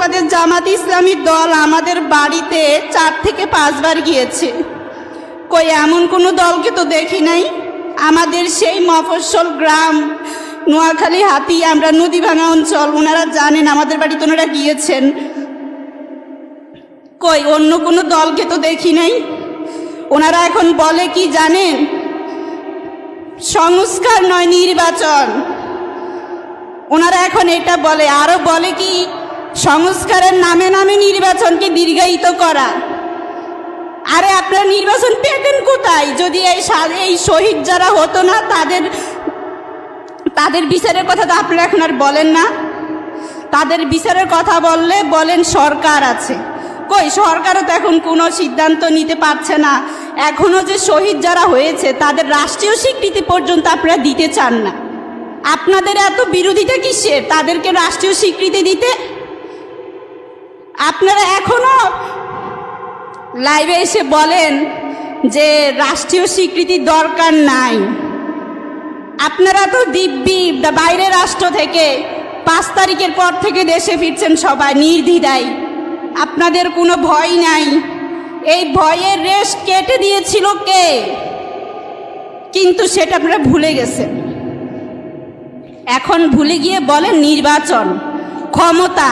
আমাদের জামাত ইসলামীর দল আমাদের বাড়িতে 4 থেকে 5 বার গিয়েছে। কই এমন কোনো দলকে তো দেখি নাই। আমাদের সেই মফস্বল গ্রাম নোয়াখালী হাতি, আমরা নদীভাঙা অঞ্চল, ওনারা জানেন, আমাদের বাড়িতে ওনারা গিয়েছেন। কই অন্য কোনো দলকে তো দেখি নাই। ওনারা এখন বলে কি জানেন? সংস্কার নয়, নির্বাচন। ওনারা এখন এটা বলে, আরো বলে কি সংস্কারের নামে নামে নির্বাচনকে দীর্ঘায়িত করা। আরে আপনারা নির্বাচন পেতেন কোথায় যদি এই শহীদ যারা হতো না তাদের বিচারের কথা তো আপনারা এখন আর বলেন না। তাদের বিচারের কথা বললে বলেন সরকার আছে। কই সরকারও তো এখন কোনো সিদ্ধান্ত নিতে পারছে না। এখনো যে শহীদ যারা হয়েছে তাদের রাষ্ট্রীয় স্বীকৃতি পর্যন্ত আপনারা দিতে চান না। আপনাদের এত বিরোধিতা কিসের তাদেরকে রাষ্ট্রীয় স্বীকৃতি দিতে? আপনারা এখনো লাইভে এসে বলেন যে রাষ্ট্রীয় স্বীকৃতি দরকার নাই। আপনারা তো দিব্যি বাইরের রাষ্ট্র থেকে 5 তারিখের পর থেকে দেশে ফিরছেন সবাই নির্দ্বিধায়। আপনাদের কোনো ভয় নাই। এই ভয়ের রেশ কেটে দিয়েছিল কে? কিন্তু সেটা আপনারা ভুলে গেছেন। এখন ভুলে গিয়ে বলেন নির্বাচন, ক্ষমতা।